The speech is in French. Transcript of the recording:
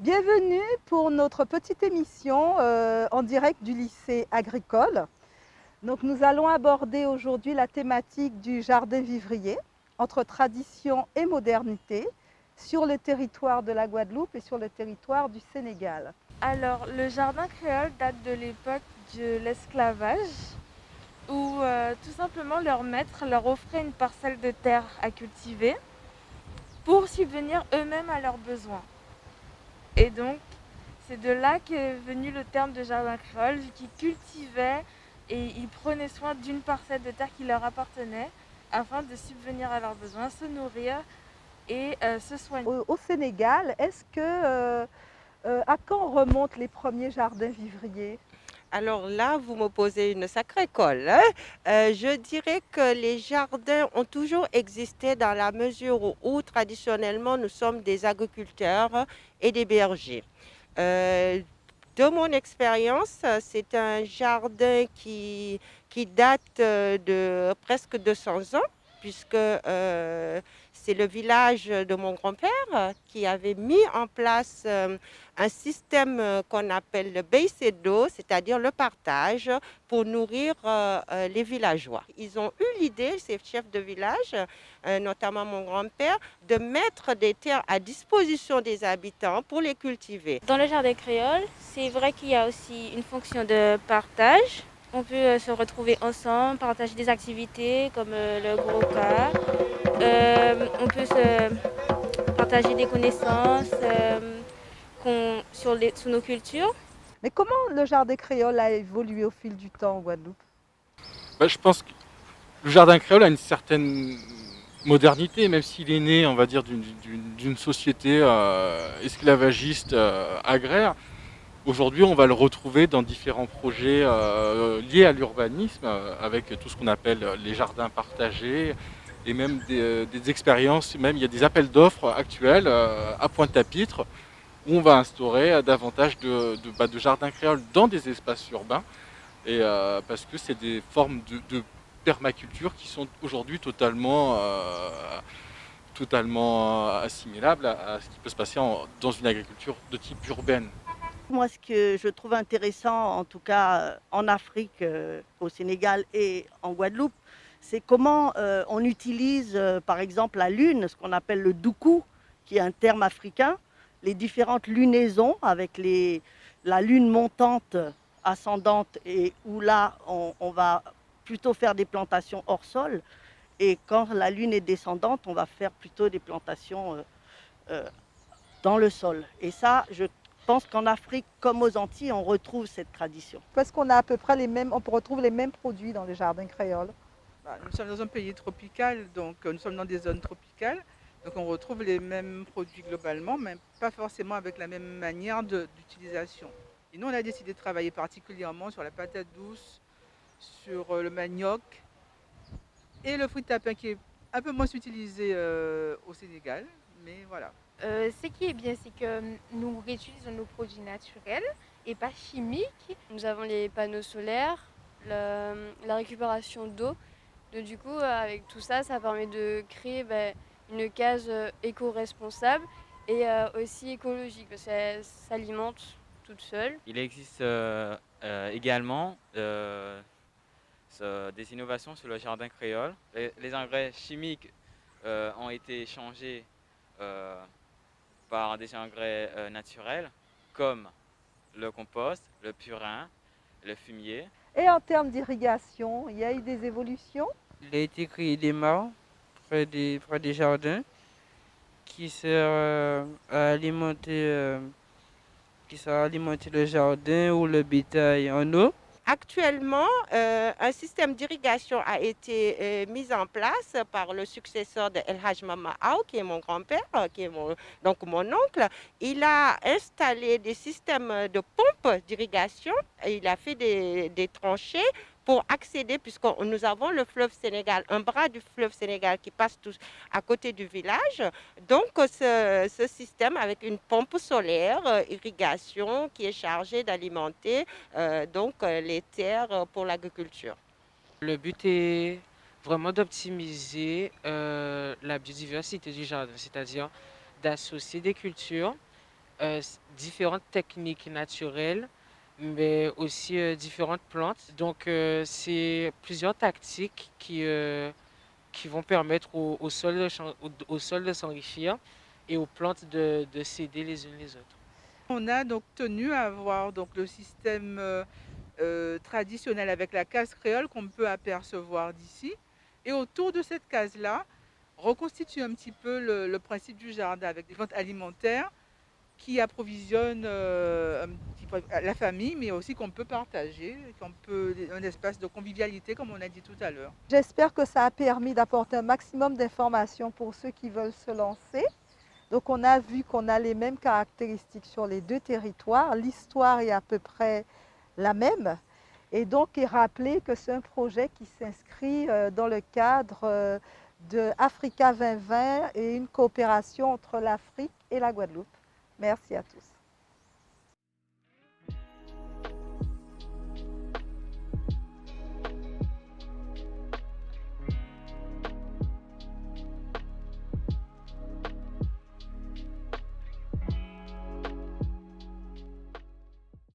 Bienvenue pour notre petite émission en direct du lycée agricole. Donc nous allons aborder aujourd'hui la thématique du jardin vivrier entre tradition et modernité sur le territoire de la Guadeloupe et sur le territoire du Sénégal. Alors, le jardin créole date de l'époque de l'esclavage, où tout simplement leur maître leur offrait une parcelle de terre à cultiver pour subvenir eux-mêmes à leurs besoins. Et donc, c'est de là qu'est venu le terme de jardin créole, qui cultivait et ils prenaient soin d'une parcelle de terre qui leur appartenait afin de subvenir à leurs besoins, se nourrir et se soigner. Au Sénégal, à quand remontent les premiers jardins vivriers? Alors là, vous me posez une sacrée colle, hein. Je dirais que les jardins ont toujours existé dans la mesure où traditionnellement nous sommes des agriculteurs et des bergers. Heu, de mon expérience, c'est un jardin qui date, de presque 200 ans puisque, c'est le village de mon grand-père qui avait mis en place, un système, qu'on appelle le Beicedo, c'est-à-dire le partage pour nourrir, les villageois. Ils ont eu l'idée, ces chefs de village, notamment mon grand-père, de mettre des terres à disposition des habitants pour les cultiver. Dans le jardin créole, c'est vrai qu'il y a aussi une fonction de partage. On peut se retrouver ensemble, partager des activités comme le gros-cas. On peut se partager des connaissances sur nos cultures. Mais comment le jardin créole a évolué au fil du temps en Guadeloupe? Je pense que le jardin créole a une certaine modernité, même s'il est né, on va dire, d'une société esclavagiste agraire. Aujourd'hui, on va le retrouver dans différents projets liés à l'urbanisme, avec tout ce qu'on appelle les jardins partagés, et même des expériences, même il y a des appels d'offres actuels à Pointe-à-Pitre, où on va instaurer davantage de jardins créoles dans des espaces urbains, et parce que c'est des formes de permaculture qui sont aujourd'hui totalement assimilables à ce qui peut se passer dans une agriculture de type urbaine. Moi, ce que je trouve intéressant, en tout cas en Afrique, au Sénégal et en Guadeloupe, c'est comment on utilise, par exemple, la lune, ce qu'on appelle le doukou, qui est un terme africain, les différentes lunaisons avec la lune montante, ascendante, et où là, on va plutôt faire des plantations hors sol. Et quand la lune est descendante, on va faire plutôt des plantations euh, dans le sol. Et ça, je pense qu'en Afrique comme aux Antilles, on retrouve cette tradition. Parce qu'on a à peu près on retrouve les mêmes produits dans les jardins créoles. Nous sommes dans un pays tropical, donc nous sommes dans des zones tropicales. Donc on retrouve les mêmes produits globalement, mais pas forcément avec la même manière d'utilisation. Et nous, on a décidé de travailler particulièrement sur la patate douce, sur le manioc et le fruit de tapin qui est un peu moins utilisé au Sénégal. Mais voilà. Ce qui est bien, c'est que nous réutilisons nos produits naturels et pas chimiques. Nous avons les panneaux solaires, la récupération d'eau. Donc, du coup, avec tout ça, ça permet de créer une case éco-responsable et aussi écologique parce qu'elle s'alimente toute seule. Il existe également des innovations sur le jardin créole. Les engrais chimiques ont été changés euh, par des engrais naturels comme le compost, le purin, le fumier. Et en termes d'irrigation, il y a eu des évolutions? Il a été créé des mares près des jardins qui sert à alimenter le jardin ou le bétail en eau. Actuellement, un système d'irrigation a été mis en place par le successeur de El Hadj Mama Aw, qui est mon grand-père, qui est donc mon oncle. Il a installé des systèmes de pompes d'irrigation et il a fait des tranchées pour accéder, puisque nous avons le fleuve Sénégal, un bras du fleuve Sénégal qui passe à côté du village. Donc, ce système avec une pompe solaire, irrigation, qui est chargée d'alimenter les terres pour l'agriculture. Le but est vraiment d'optimiser la biodiversité du jardin, c'est-à-dire d'associer des cultures différentes techniques naturelles, mais aussi différentes plantes. Donc, c'est plusieurs tactiques qui vont permettre au sol au sol de s'enrichir et aux plantes de s'aider les unes les autres. On a donc tenu à avoir donc, le système traditionnel avec la case créole qu'on peut apercevoir d'ici. Et autour de cette case-là, reconstitue un petit peu le principe du jardin avec des plantes alimentaires qui approvisionnent la famille, mais aussi qu'on peut partager, un espace de convivialité, comme on a dit tout à l'heure. J'espère que ça a permis d'apporter un maximum d'informations pour ceux qui veulent se lancer. Donc on a vu qu'on a les mêmes caractéristiques sur les deux territoires. L'histoire est à peu près la même. Et donc est rappelé que c'est un projet qui s'inscrit dans le cadre de Africa 2020 et une coopération entre l'Afrique et la Guadeloupe. Merci à tous.